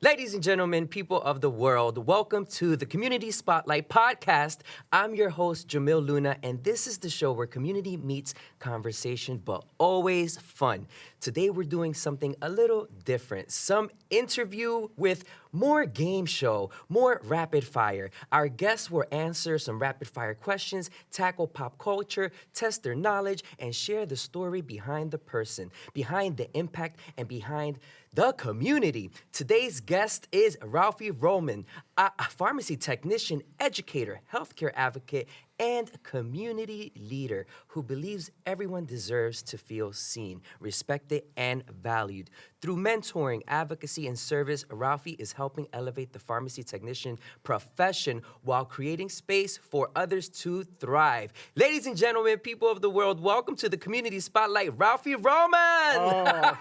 Ladies and gentlemen, people of the world, welcome to the Community Spotlight Podcast. I'm your host, Jomil Luna, and this is the show where community meets conversation, but always fun. Today, we're doing something a little different. Some interview with more game show, more rapid fire. Our guests will answer some rapid fire questions, tackle pop culture, test their knowledge, and share the story behind the person, behind the impact, and behind the community. Today's guest is Ralphie Roman, a pharmacy technician, educator, healthcare advocate, and community leader who believes everyone deserves to feel seen, respected, and valued. Through mentoring, advocacy, and service, Ralphie is helping elevate the pharmacy technician profession while creating space for others to thrive. Ladies and gentlemen, people of the world, welcome to the Community Spotlight, Ralphie Roman! Oh,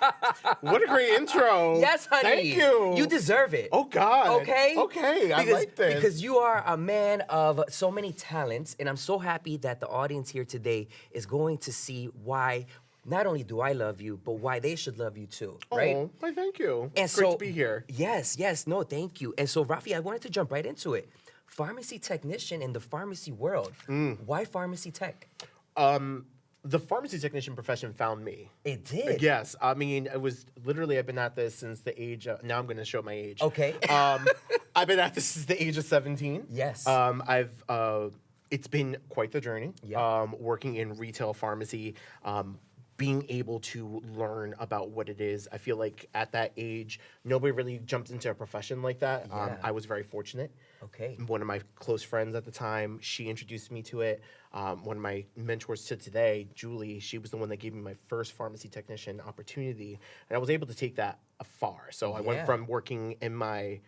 what a great intro. Yes, honey. Thank you. You deserve it. Oh, God. Okay? Okay, I like this. Because you are a man of so many talents, and I'm so happy that the audience here today is going to see why not only do I love you, but why they should love you too, right? Oh, why, thank you. And It's great to be here. Yes, no, thank you. And so, Rafi, I wanted to jump right into it. Pharmacy technician in the pharmacy world. Why pharmacy tech? The pharmacy technician profession found me. It did? Yes. I mean, it was literally, I've been at this since the age of, now I'm going to show my age. Okay. I've been at this since the age of 17. Yes. It's been quite the journey. Yeah. Working in retail pharmacy, being able to learn about what it is. I feel like at that age, nobody really jumped into a profession like that. Yeah. I was very fortunate. Okay. One of my close friends at the time, she introduced me to it. One of my mentors to today, Julie, she was the one that gave me my first pharmacy technician opportunity. And I was able to take that afar. So I went from working in my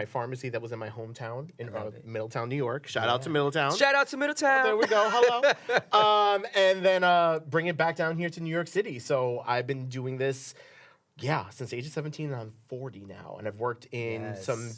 pharmacy that was in my hometown in Middletown, New York. Shout out to Middletown. Shout out to Middletown. There we go. Hello. And then bring it back down here to New York City. So I've been doing this, since the age of 17, and I'm 40 now. And I've worked in some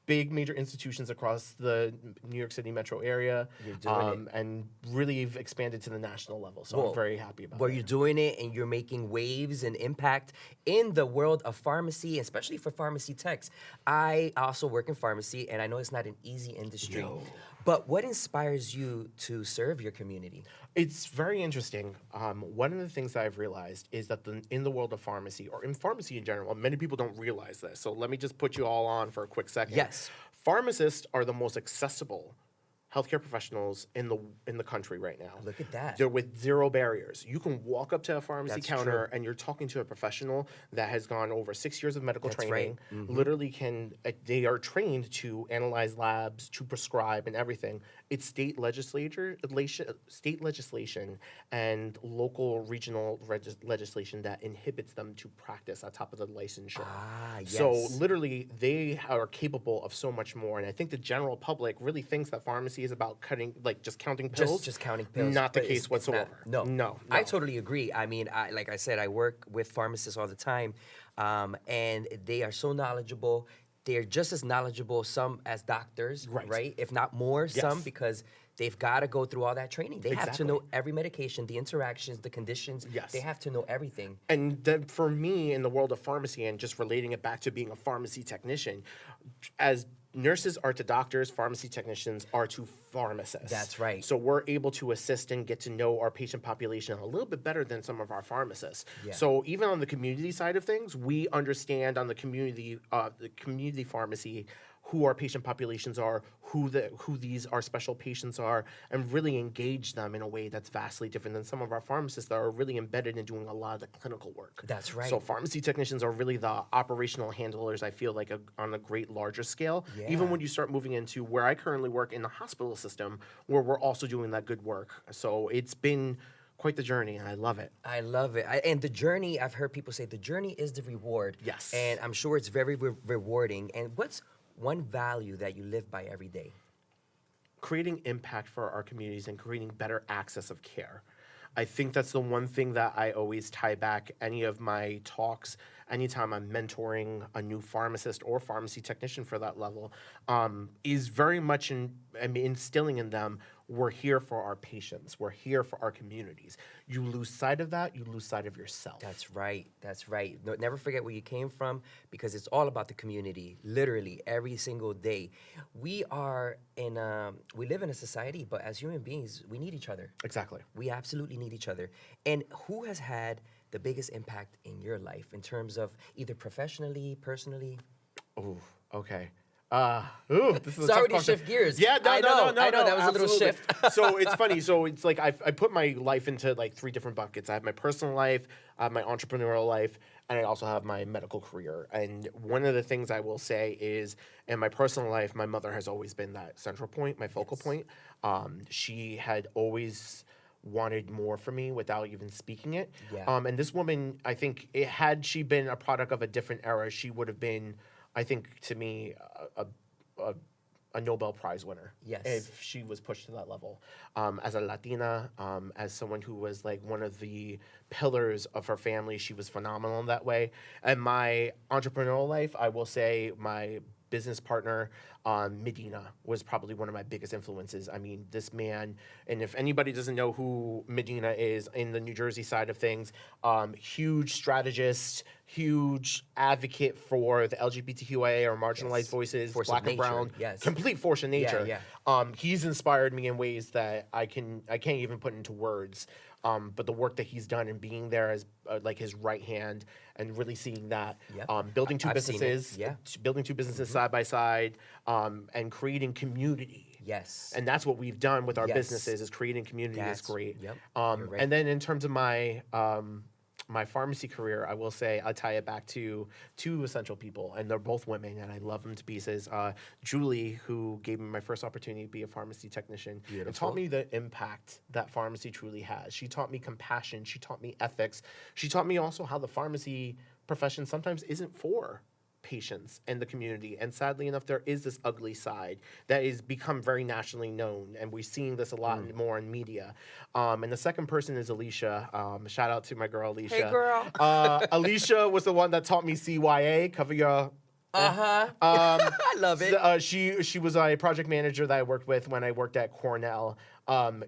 big major institutions across the New York City metro area. You're doing it. And really have expanded to the national level. So I'm very happy about Where that. you're doing it and you're making waves and impact in the world of pharmacy, especially for pharmacy techs. I also work in pharmacy, and I know it's not an easy industry. No. But what inspires you to serve your community? It's very interesting. One of the things that I've realized is that in the world of pharmacy, or in pharmacy in general, many people don't realize this. So let me just put you all on for a quick second. Yes. Pharmacists are the most accessible healthcare professionals in the country right now. Look at that. They're with zero barriers. You can walk up to a pharmacy That's counter true. and you're talking to a professional that has gone over 6 years of medical That's training. right. Literally they are trained to analyze labs, to prescribe and everything. It's state legislation and local regional legislation that inhibits them to practice on top of the licensure. So yes. literally they are capable of so much more. And I think the general public really thinks that pharmacy is about just counting pills. Just counting pills. Not the but case it's whatsoever. not. No. No. I totally agree. I mean, like I said, I work with pharmacists all the time, and they are so knowledgeable. They're just as knowledgeable, some as doctors, right? If not more, some, because they've got to go through all that training. They have to know every medication, the interactions, the conditions. Yes. They have to know everything. And then for me, in the world of pharmacy, and just relating it back to being a pharmacy technician, as nurses are to doctors, pharmacy technicians are to pharmacists. That's right. So we're able to assist and get to know our patient population a little bit better than some of our pharmacists. Yeah. So even on the community side of things, we understand on the community pharmacy who our patient populations are, who these our special patients are, and really engage them in a way that's vastly different than some of our pharmacists that are really embedded in doing a lot of the clinical work. That's right. So pharmacy technicians are really the operational handlers, I feel like, on a great larger scale. Yeah. Even when you start moving into where I currently work in the hospital system, where we're also doing that good work. So it's been quite the journey, and I love it. I love it. And the journey, I've heard people say the journey is the reward. Yes. And I'm sure it's very rewarding. And what's one value that you live by every day? Creating impact for our communities and creating better access of care. I think that's the one thing that I always tie back any of my talks, anytime I'm mentoring a new pharmacist or pharmacy technician for that level, is very much instilling in them we're here for our patients. We're here for our communities. You lose sight of that, you lose sight of yourself. That's right. That's right. No, never forget where you came from because it's all about the community. Literally every single day, we live in a society, but as human beings, we need each other. Exactly. We absolutely need each other. And who has had the biggest impact in your life in terms of either professionally, personally? Oh, okay. This is Sorry to shift gears. Yeah, no, I know, no, that was a little absolutely. shift. So it's funny. So it's like I put my life into like 3 different buckets. I have my personal life, I have my entrepreneurial life, and I also have my medical career. And one of the things I will say is, in my personal life, my mother has always been that central point, my focal point. She had always wanted more for me without even speaking it. Yeah. And this woman, I think, had she been a product of a different era, she would have been, I think, to me, a Nobel Prize winner. Yes. If she was pushed to that level. As a Latina, as someone who was like one of the pillars of her family, she was phenomenal in that way. And my entrepreneurial life, I will say my business partner, Medina, was probably one of my biggest influences. I mean, this man, and if anybody doesn't know who Medina is in the New Jersey side of things, huge strategist, huge advocate for the LGBTQIA or marginalized voices, Force black of and nature, brown, yes. complete force of nature. Yeah. He's inspired me in ways that I can't even put into words. But the work that he's done and being there as like his right hand and really seeing that, Yep. building two I've seen it, businesses, yeah. building two businesses side by side, and creating community. Yes. And that's what we've done with our Yes. businesses is creating community is That's- great. yep, you're right. And then in terms of my my pharmacy career, I will say I tie it back to 2 essential people, and they're both women, and I love them to pieces. Julie, who gave me my first opportunity to be a pharmacy technician, and Beautiful. taught me the impact that pharmacy truly has. She taught me compassion. She taught me ethics. She taught me also how the pharmacy profession sometimes isn't for patients and the community. And sadly enough, there is this ugly side that is become very nationally known. And we're seeing this a lot more in media. And the second person is Alicia. Shout out to my girl, Alicia. Hey, girl. Alicia was the one that taught me CYA, cover your... I love it. She was a project manager that I worked with when I worked at Cornell.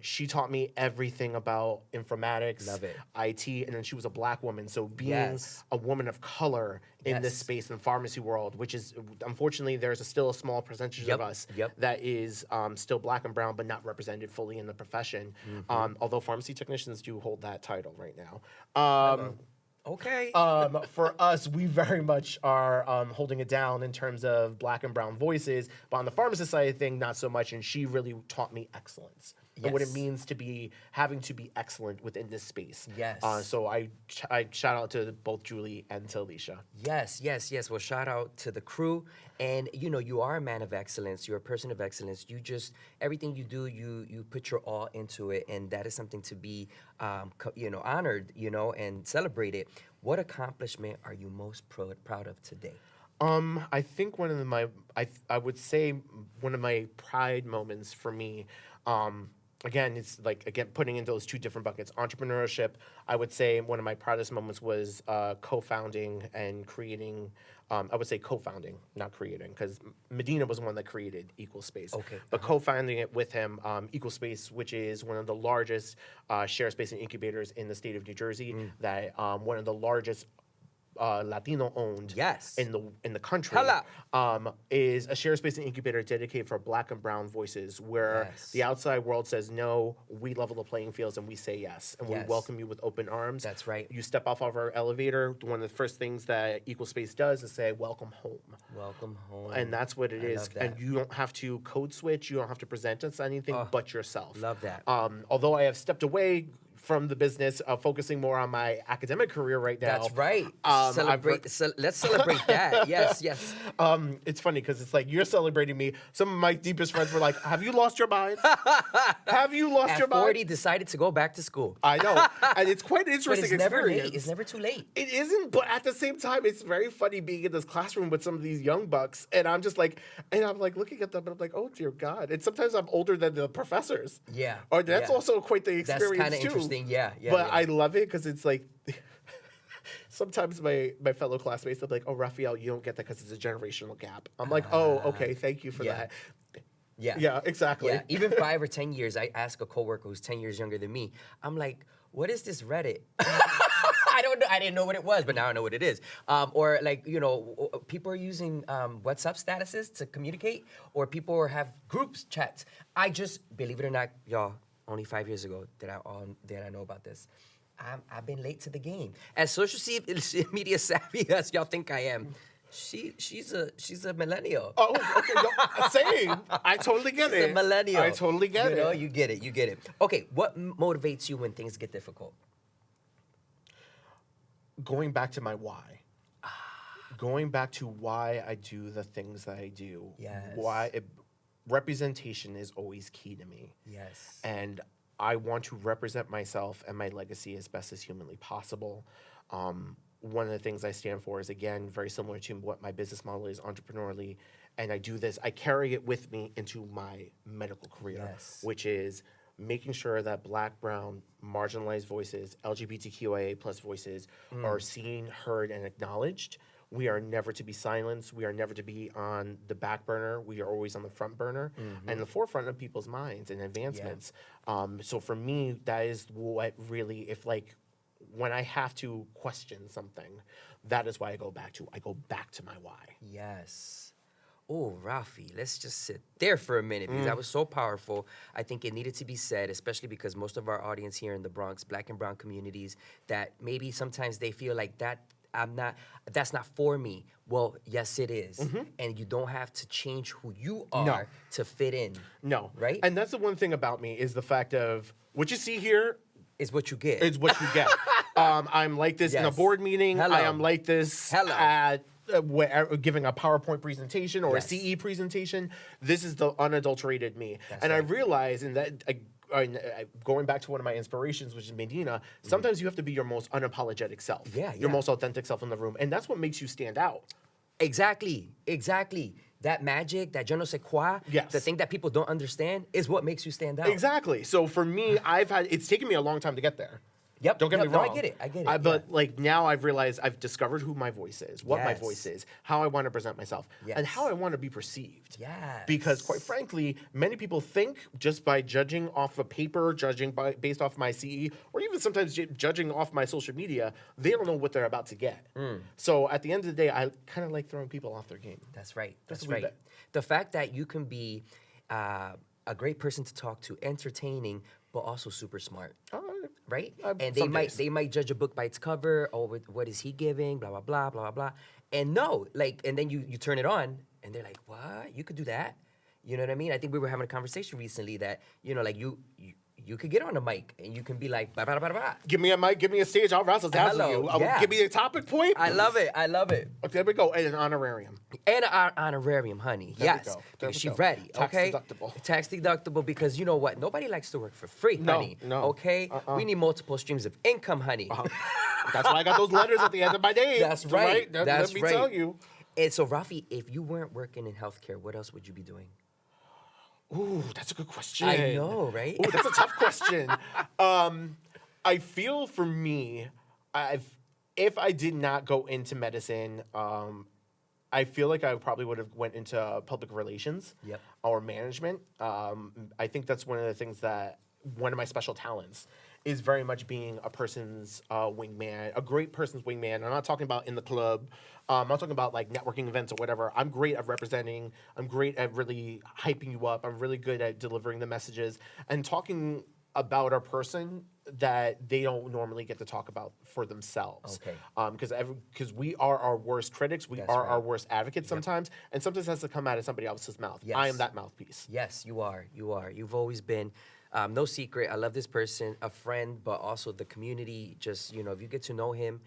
She taught me everything about informatics, Love it. IT, and then she was a black woman. So being Yes. a woman of color in this Yes. space in the pharmacy world, which is unfortunately still a small percentage Yep, of us yep. that is still black and brown, but not represented fully in the profession. Although pharmacy technicians do hold that title right now. Okay. For us, we very much are holding it down in terms of black and brown voices, but on the pharmacist side of thing, not so much. And she really taught me excellence and what it Yes. means to be having to be excellent within this space. Yes. So I shout out to both Julie and to Alicia. Yes. Well, shout out to the crew. And, you are a man of excellence. You're a person of excellence. You just, everything you do, you put your all into it. And that is something to be, honored, and celebrated. What accomplishment are you most proud of today? I think one of I would say one of my pride moments for me, again, it's like, putting in those 2 different buckets. Entrepreneurship, I would say one of my proudest moments was co-founding and creating, I would say co-founding, not creating, because Medina was the one that created Equal Space. Okay. But co-founding it with him, Equal Space, which is one of the largest share space and incubators in the state of New Jersey, that one of the largest Latino owned Yes. in the country, Hala. is a share space and incubator dedicated for black and brown voices, where Yes. the outside world says no, we level the playing fields and we say yes, and Yes. we welcome you with open arms. That's right. You step off of our elevator, one of the first things that Equal Space does is say welcome home. Welcome home. And that's what it I is. love that. And you don't have to code switch. You don't have to present us anything but yourself. love that. Although I have stepped away from the business of focusing more on my academic career right now. That's right. I've Let's celebrate that. Yes. It's funny because it's like you're celebrating me. Some of my deepest friends were like, "Have you lost your mind? Have you lost your At mind?" 40, decided to go back to school. I know, and it's quite an But interesting it's never experience. late. It's never too late. It isn't, but at the same time, it's very funny being in this classroom with some of these young bucks, and I'm just like, looking at them, and I'm like, oh dear God. And sometimes I'm older than the professors. Yeah, Or that's yeah. also quite the That's experience kind of too. interesting. Yeah. But I love it because it's like. Sometimes my fellow classmates, they're like, oh, Raphael, you don't get that because it's a generational gap. I'm like, oh, okay, thank you for Yeah. that. Yeah. Yeah, exactly. Yeah, even 5 or 10 years, I ask a coworker who's 10 years younger than me, I'm like, what is this Reddit? I don't know. I didn't know what it was, but now I know what it is. Or like, people are using WhatsApp statuses to communicate, or people have groups chats. I just, believe it or not, y'all, only 5 years ago did I know about this. I've been late to the game. As social media savvy as y'all think I am, she's a millennial. Oh, okay. No, same. I totally get She's it. a millennial. I totally get it. You get it. You get it. Okay, what motivates you when things get difficult? Going back to my why. Going back to why I do the things that I do. Yes. Representation is always key to me. Yes. And I want to represent myself and my legacy as best as humanly possible. One of the things I stand for is, again, very similar to what my business model is, entrepreneurially. And I do this, I carry it with me into my medical career, Yes. which is making sure that Black, brown, marginalized voices, LGBTQIA plus voices are seen, heard, and acknowledged. We are never to be silenced. We are never to be on the back burner. We are always on the front burner and the forefront of people's minds and advancements. So for me, that is what really, when I have to question something, that is why I go back to my why. Yes. Oh, Ralphie, let's just sit there for a minute because that was so powerful. I think it needed to be said, especially because most of our audience here in the Bronx, Black and brown communities, that maybe sometimes they feel like that's not for me. Well, yes, it is. And you don't have to change who you are to fit in. No. Right? And that's the one thing about me is the fact of what you see here Is what you get. is what you get. I'm like this in a Yes. board meeting. Hello. I am like this Hello. at giving a PowerPoint presentation or Yes. a CE presentation. This is the unadulterated me. That's and I right. realize in that, going back to one of my inspirations, which is Medina, sometimes you have to be your most unapologetic self. Yeah, Your yeah. most authentic self in the room. And that's what makes you stand out. Exactly. That magic, that je ne sais quoi, Yes. the thing that people don't understand is what makes you stand out. Exactly. So for me, it's taken me a long time to get there. Yep. Don't get me No, wrong. I get it. But now I've realized I've discovered who my voice is, what my Yes. voice is, how I want to present myself, Yes. and how I want to be perceived. Yes. Because quite frankly, many people think just by judging off a paper, based off my CE, or even sometimes judging off my social media, they don't know what they're about to get. So at the end of the day, I kind of like throwing people off their game. That's right. That's Just a wee right. bit. The fact that you can be a great person to talk to, entertaining, but also super smart. Right? And some days. they might judge a book by its cover, or what is he giving, blah, blah, blah, blah, blah, blah. And no, and then you turn it on, and they're like, what? You could do that? You know what I mean? I think we were having a conversation recently that, you could get on a mic, and you can be like, blah, blah, blah, blah. Give me a mic, give me a stage, I'll razzle dazzle Hello, you. yeah. Give me a topic point. I love it. Okay, there we go. And an honorarium. And an honorarium, honey. There we Yes. go. There Because we she's go. ready. Tax Okay? deductible. Tax deductible, because you know what? Nobody likes to work for free, No, honey. no. Okay? We need multiple streams of income, honey. That's why I got those letters at the end of my day. That's right. Let That's me right. tell you. And so, Ralphie, if you weren't working in healthcare, what else would you be doing? Ooh, that's a good question. I know, right? Ooh, that's a tough question. I feel for me, if I did not go into medicine, I feel like I probably would have went into public relations Yep. or management. I think that's one of the things that one of my special talents is very much being a person's wingman, a great person's wingman. I'm not talking about in the club. I'm not talking about like networking events or whatever. I'm great at representing. I'm great at really hyping you up. I'm really good at delivering the messages and talking about a person that they don't normally get to talk about for themselves. Okay. Because we are our worst critics. We That's are right. our worst advocates sometimes. And sometimes it has to come out of somebody else's mouth. Yes. I am that mouthpiece. Yes, you are. You are. You've always been. No secret. I love this person, a friend, but also the community. Just, if you get to know him,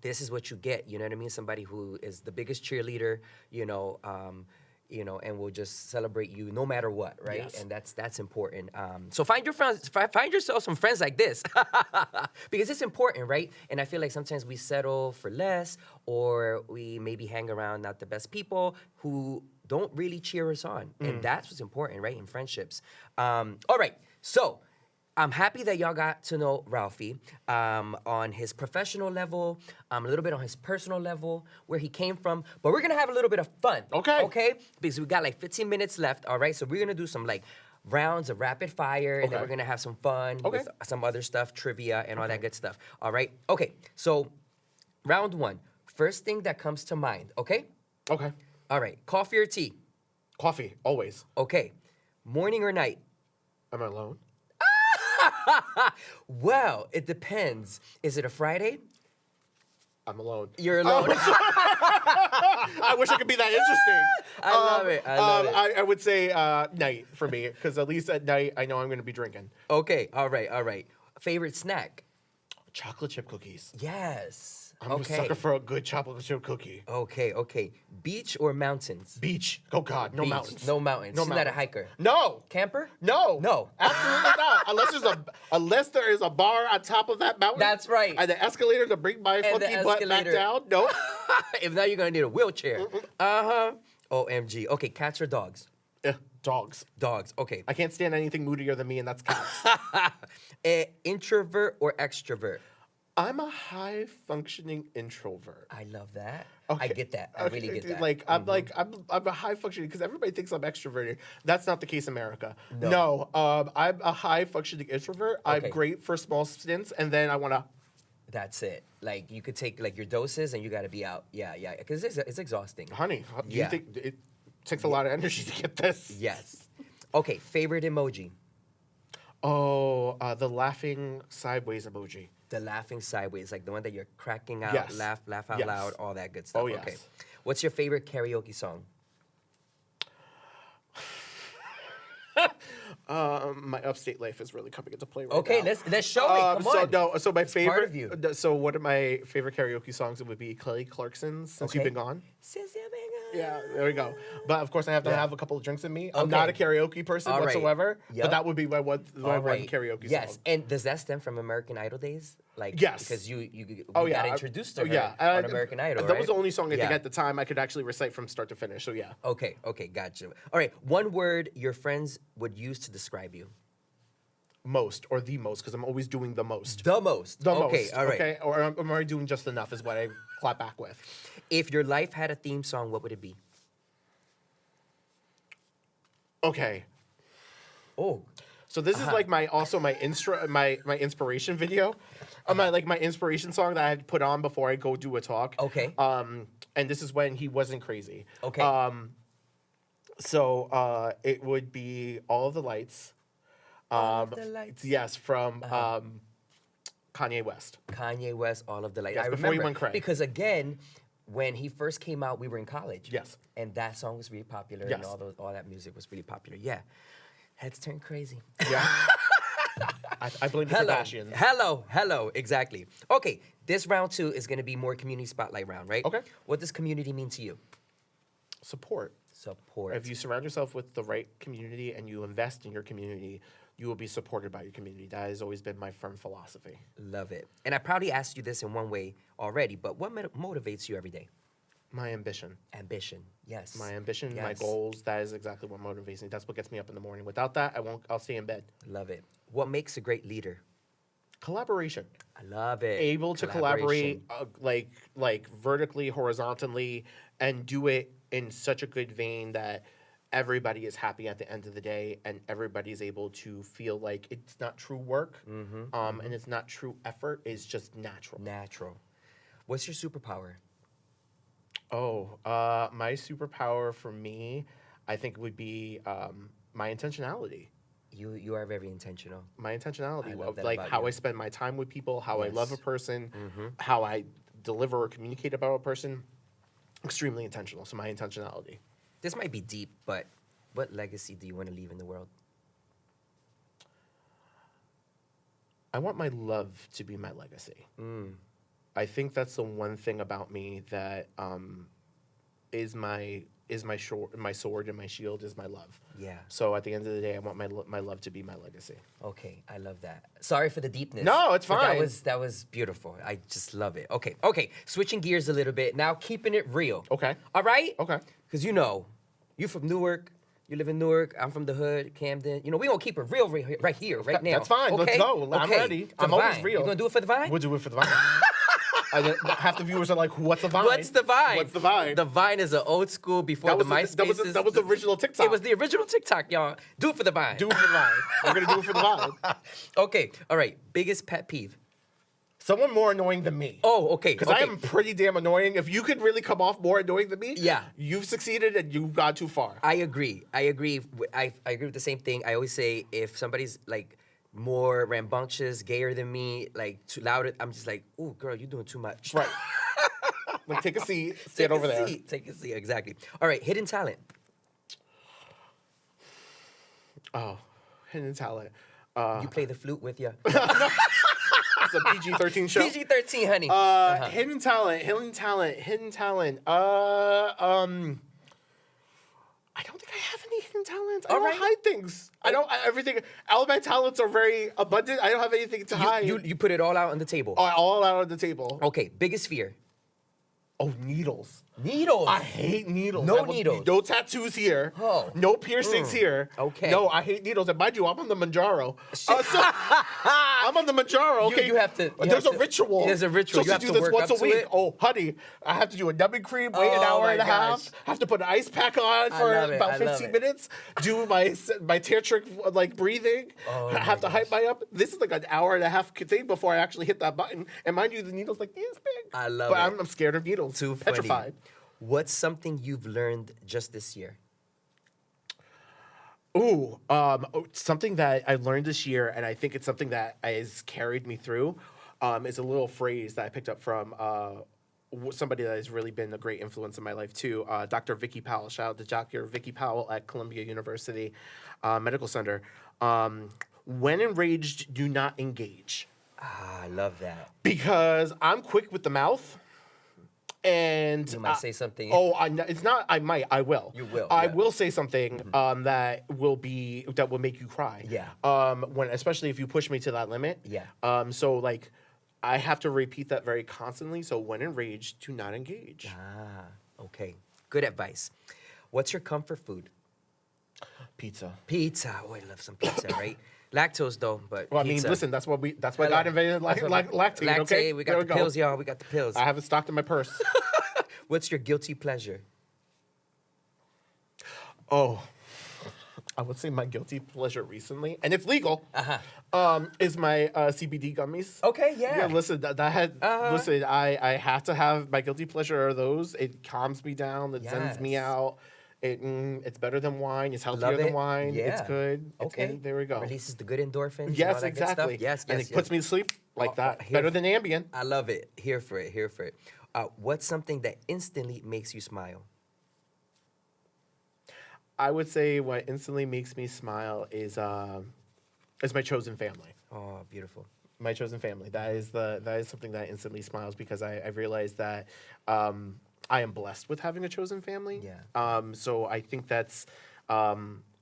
this is what you get. You know what I mean? Somebody who is the biggest cheerleader, and will just celebrate you no matter what, right? Yes. And that's important. So find your friends, find yourself some friends like this, because it's important, right? And I feel like sometimes we settle for less, or we maybe hang around not the best people who don't really cheer us on, and that's what's important, right? In friendships. All right, so I'm happy that y'all got to know Ralphie on his professional level, a little bit on his personal level, where he came from. But we're gonna have a little bit of fun. Okay. Okay? Because we got like 15 minutes left, all right? So we're gonna do some like rounds of rapid fire, and then Okay. we're gonna have some fun Okay. with some other stuff, trivia, and all that good stuff. All right? Okay, so round one. First thing that comes to mind, okay? Okay. All right, coffee or tea? Coffee, always. Okay. Morning or night? Am I alone? Well, it depends. Is it a Friday? I'm alone. You're alone. I wish I could be that interesting. I love it. I love it. I would say night for me, because at least at night I know I'm going to be drinking. Okay, all right, all right. Favorite snack? Chocolate chip cookies. Yes. I'm a sucker for a good chocolate chip cookie. Okay, okay. Beach or mountains? Beach. Oh God, no Beach. mountains. No mountains. No She's not a mountains. hiker. No. Camper? No. No. Absolutely not. Unless there is a bar on top of that mountain. That's right. And the escalator to bring my And the funky butt back escalator. down. No. If not, you're gonna need a wheelchair. Uh-huh. OMG. Okay, cats or dogs? Dogs. Dogs. Okay. I can't stand anything moodier than me, and that's cats. Introvert or extrovert? I'm a high functioning introvert. I love that. I get that. I really get that. Like I'm a high functioning, because everybody thinks I'm extroverted. That's not the case in America. No. I'm a high functioning introvert. Okay. I'm great for small stints, and then I want to. That's it. Like you could take like your doses and you got to be out. Yeah, yeah. Because it's exhausting. Honey, do Yeah. you think it takes a lot of energy to get this? Yes. Okay. Favorite emoji? Oh, the laughing sideways emoji. The laughing sideways, like the one that you're cracking out, Yes. laugh out Yes. loud, all that good stuff. Oh, yes. Okay. What's your favorite karaoke song? My upstate life is really coming into play right Okay, now. let's show it. Come on. So my part favorite. of you. So one of my favorite karaoke songs would be Kelly Clarkson's "Since You've Okay. Been Gone." Since you've been Yeah, there we go. But of course, I have to Yeah. have a couple of drinks in me. I'm Okay. not a karaoke person All right. whatsoever. Yep. But that would be my one All right. karaoke Yes, song. and does that stem from American Idol days? Like, Yes. because you Oh got yeah, introduced to oh, her yeah. on American Idol, That right? was the only song I think Yeah. at the time I could actually recite from start to finish. So yeah, Okay, okay, gotcha. All right, one word your friends would use to describe you. most or the most, because I'm always doing the most. The most. The okay, most. all right. Okay, or I'm already doing just enough is what I clap back with. If your life had a theme song, what would it be? Okay. Oh, So this is like my inspiration video, my inspiration song that I had to put on before I go do a talk. Okay. And this is when he wasn't crazy. okay. So it would be All of the Lights. All of the Lights. Yes, from Kanye West. Kanye West, All of the Lights. Yes, I before he remember went cray. because again, when he first came out, we were in college. Yes. And that song was really popular, and Yes. all that music was really popular. Yeah. Heads turned crazy. Yeah. I blame the Kardashians. Hello, exactly. Okay, this round 2 is going to be more community spotlight round, right? Okay. What does community mean to you? Support. Support. If you surround yourself with the right community and you invest in your community, you will be supported by your community. That has always been my firm philosophy. Love it. And I probably asked you this in one way already, but what motivates you every day? My ambition. Ambition. Yes. My ambition, my Yes. goals, that is exactly what motivates me. That's what gets me up in the morning. Without that, I'll stay in bed. Love it. What makes a great leader? Collaboration. I love it. Able to collaborate Collaboration. like vertically, horizontally, and do it in such a good vein that everybody is happy at the end of the day, and everybody is able to feel like it's not true work, and it's not true effort. It's just natural. Natural. What's your superpower? Oh, my superpower for me, I think would be my intentionality. You are very intentional. My intentionality, I love that like about how you. I spend my time with people, how I love a Yes. person, how I deliver or communicate about a person. Extremely intentional. So my intentionality. This might be deep, but what legacy do you want to leave in the world? I want my love to be my legacy. I think that's the one thing about me that is my sword and my shield is my love. Yeah. So at the end of the day, I want my love to be my legacy. Okay, I love that. Sorry for the deepness. No, it's but fine. That was beautiful. I just love it. Okay. Switching gears a little bit now, keeping it real. Okay. All right. Okay. Because you from Newark, You live in Newark. I'm from the hood, Camden. You know, we gonna keep it real right here, right now. That's fine. Let's Okay? go. I'm Okay. ready. For I'm the always Vine. real. You gonna do it for the Vine? We'll do it for the Vine. Half the viewers are like, "What's the Vine? What's the Vine? What's the Vine?" The Vine is an old school before the MySpace. That was the original TikTok. It was the original TikTok, y'all. Do it for the Vine. Do it for the Vine. We're gonna do it for the Vine. Okay. All right. Biggest pet peeve. Someone more annoying than me. Oh, okay. Because I am pretty damn annoying. If you could really come off more annoying than me, Yeah. you've succeeded and you've gone too far. I agree. I agree with the same thing. I always say if somebody's like more rambunctious, gayer than me, like too loud, I'm just like, ooh, girl, you're doing too much. Right. Like, take a seat, stand over there. Take a seat, exactly. All right, hidden talent. Oh, hidden talent. You play the flute with ya. It's a PG-13 show. PG-13, honey. Hidden talent. I don't think I have any hidden talents. I don't hide things. Everything. All of my talents are very abundant. I don't have anything to hide. You put it all out on the table. All out on the table. Okay, biggest fear. Oh, needles. Needles. I hate needles. No needles. No tattoos here. Oh. No piercings here. Okay. No, I hate needles. And mind you, I'm on the Manjaro. I'm on the Manjaro. Okay. You have to. There's a ritual. There's a ritual. Supposed You to have do to this work once up a to week. it. Oh, honey, I have to do a numbing cream, wait an Oh, hour and a my half. gosh. Have to put an ice pack on for love it. about I love 15 it. minutes. Do my tantric like breathing. Oh, have my to hype my up. This is like an hour and a half thing before I actually hit that button. And mind you, the needle's like this big. I love but it. I'm scared of needles. Too Petrified. funny. What's something you've learned just this year? Something that I learned this year, and I think it's something that has carried me through, is a little phrase that I picked up from somebody that has really been a great influence in my life too, Dr. Vicky Powell. Shout out to Dr. Vicky Powell at Columbia University Medical Center. When enraged, do not engage. Ah, I love that. Because I'm quick with the mouth. And You might say something. It's not. I might. I will. You will, I yeah. will say something that will make you cry. Yeah. Especially if you push me to that limit. Yeah. So like, I have to repeat that very constantly. So when enraged, do not engage. Ah, okay. Good advice. What's your comfort food? Pizza. Pizza. Oh, I love some pizza, right? Lactose though, but Well, I mean, pizza. listen. That's why God invented lactate. Okay. We There got the go. pills, y'all. We got the pills. I have it stocked in my purse. What's your guilty pleasure? Oh, I would say my guilty pleasure recently, and it's legal. Is my CBD gummies. Okay, yeah. Yeah, listen, listen, I have to have my guilty pleasure are those. It calms me down. It sends me Yes. out. It's better than wine. It's healthier Love than it. wine. It's Yeah. good. Okay. There we go. Releases the good endorphins. and all Yes, that good stuff. exactly. Yes, and yes, it puts me to sleep like that. here Better f- than Ambien. I love it. Here for it. Here for it. What's something that instantly makes you smile? I would say what instantly makes me smile is my chosen family. Oh, beautiful. My chosen family. That is something that instantly smiles because I realized that I am blessed with having a chosen family. Yeah. So I think that's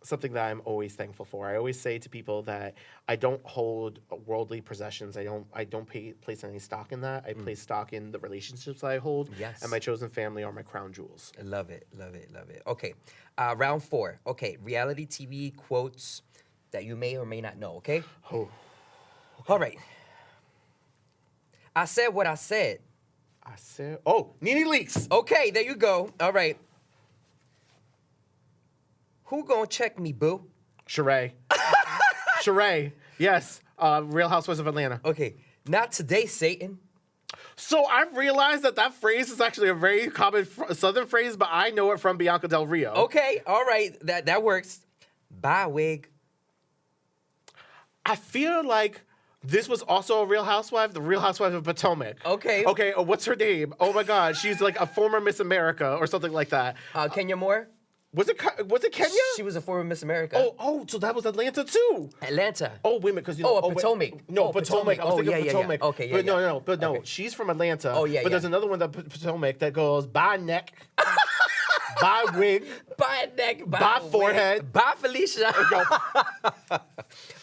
something that I'm always thankful for. I always say to people that I don't hold worldly possessions. I don't place any stock in that. I place stock in the relationships I hold. Yes. And my chosen family are my crown jewels. I love it. Love it. Love it. Okay. Round 4. Okay. Reality TV quotes that you may or may not know. Okay. Oh. All right. I said what I said. I said, Nene Leaks. Okay, there you go. All right. Who gonna check me, boo? Sheree. Sheree. Yes. Real Housewives of Atlanta. Okay. Not today, Satan. So I've realized that phrase is actually a very common Southern phrase, but I know it from Bianca Del Rio. Okay. All right. That works. Bye, wig. I feel like this was also a Real Housewife, the Real Housewife of Potomac. Okay. Okay, what's her name? Oh my God, she's like a former Miss America or something like that. Kenya Moore. Was it Kenya? She was a former Miss America. So that was Atlanta too. Atlanta. Oh, wait a minute, because Potomac. No, Oh, Potomac. I was thinking yeah. Potomac. Okay, yeah, but yeah. no. Okay. She's from Atlanta. Oh, yeah, But there's yeah. another one that Potomac that goes bye neck, bye wig, Bye, neck. bye wig. forehead. Bye, Felicia. Go.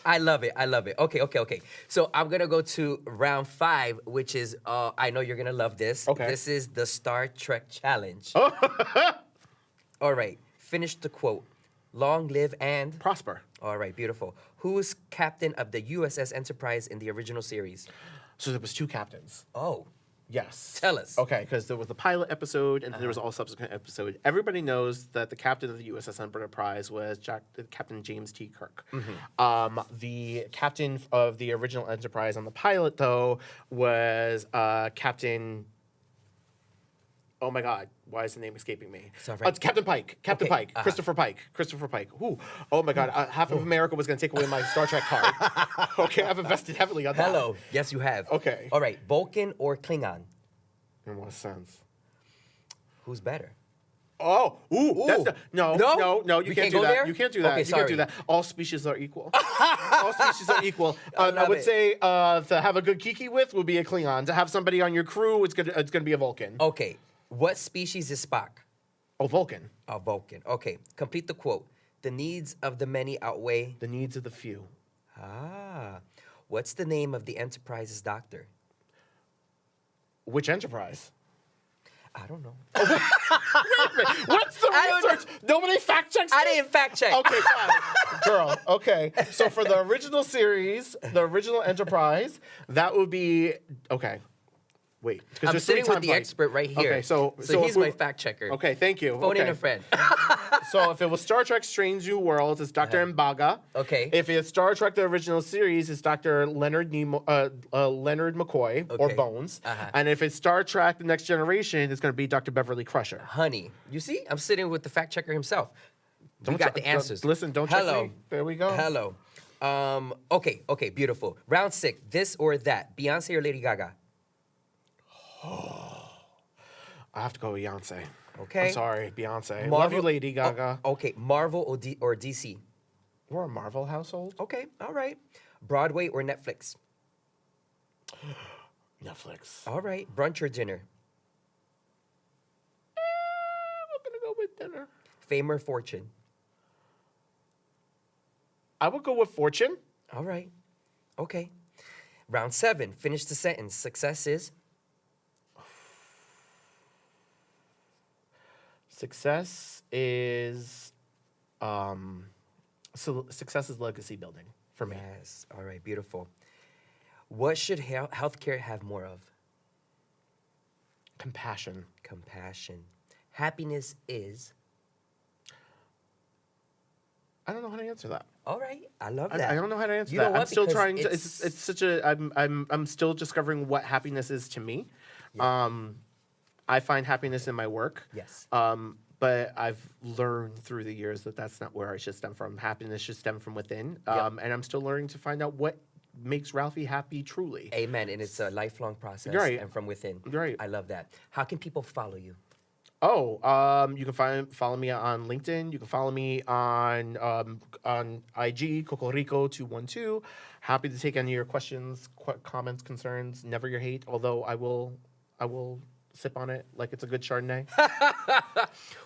I love it. Okay. So I'm going to go to round 5, which is, I know you're going to love this. Okay. This is the Star Trek Challenge. All right. Finish the quote. Long live and... Prosper. All right, beautiful. Who's captain of the USS Enterprise in the original series? So there was two captains. Oh, Yes. tell us. Okay, because there was the pilot episode and then there was all subsequent episode. Everybody knows that the captain of the USS Enterprise was Captain James T. Kirk. The captain of the original Enterprise on the pilot, though, was Captain... Oh my God! Why is the name escaping me? It's all right. It's Captain Pike. Captain Okay, Pike. Christopher Pike. Christopher Pike. Ooh. Oh my God! Half of America was going to take away my Star Trek card. Okay, I've invested heavily on that. Hello. Yes, you have. Okay. All right, Vulcan or Klingon? In what sense? Who's better? Oh, ooh, that's No? no, you We can't can't do go that. there? You can't do that. Okay, You can't do sorry. that. All species are equal. All species are equal. I love would it. say to have a good kiki with would be a Klingon. To have somebody on your crew, it's gonna be a Vulcan. Okay, what species is Spock? Oh, Vulcan. A Vulcan. Okay, complete the quote. The needs of the many outweigh... The needs of the few. Ah. What's the name of the Enterprise's doctor? Which Enterprise? I don't know. What's the I don't research? Nobody fact checks. I this? didn't fact check. Okay, fine. Girl, okay. So for the original series, the original Enterprise, that would be... Okay. Wait. 'cause I'm there's three sitting with time the flights. expert right here. Okay, so he's if my we- fact checker. Okay, thank you. Phone okay. in a friend. So if it was Star Trek Strange New Worlds, it's Dr. Mbaga. Okay. If it's Star Trek the original series, it's Dr. Leonard Leonard McCoy or Okay. Bones. Uh-huh. And if it's Star Trek the Next Generation, it's going to be Dr. Beverly Crusher. Honey, you see? I'm sitting with the fact checker himself. We Don't got che- the answers. Listen, don't check Hello. me. There we go. Hello. Okay, beautiful. Round 6, this or that. Beyonce or Lady Gaga? I have to go with Beyonce. Okay. I'm sorry, Beyonce. Love Marvel- you, Lady Gaga. Okay, Marvel or DC? We're a Marvel household. Okay, all right. Broadway or Netflix? Netflix. All right. Brunch or dinner? I'm going to go with dinner. Fame or fortune? I would go with Fortune. All right. Okay. Round 7, finish the sentence. Success is? Success is success is legacy building for me. Yes. All right, beautiful. What should healthcare have more of? Compassion. Compassion. Happiness is? I don't know how to answer that. All right, I love that. I don't know how to answer You know that. I'm what? still Because trying to. It's such a. I'm still discovering what happiness is to me. Yeah. I find happiness in my work. Yes. But I've learned through the years that that's not where I should stem from. Happiness should stem from within. Yep. And I'm still learning to find out what makes Ralphie happy truly. Amen. And it's a lifelong process. Right. And from within. Right. I love that. How can people follow you? Oh, you can follow me on LinkedIn. You can follow me on IG, Cocorico212. Happy to take any of your questions, comments, concerns. Never your hate. Although I will sip on it like it's a good Chardonnay.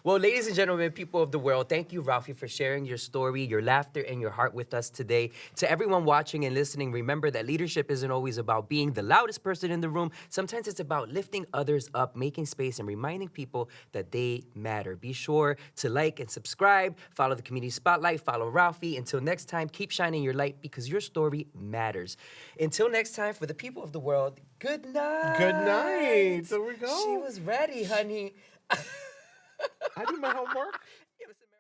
Well, ladies and gentlemen, people of the world, thank you, Ralphie, for sharing your story, your laughter, and your heart with us today. To everyone watching and listening, remember that leadership isn't always about being the loudest person in the room. Sometimes it's about lifting others up, making space, and reminding people that they matter. Be sure to like and subscribe, follow the Community Spotlight, follow Ralphie. Until next time, keep shining your light because your story matters. Until next time, for the people of the world, good night. Good night. There we go. She was ready, honey. I do my homework. It was amazing.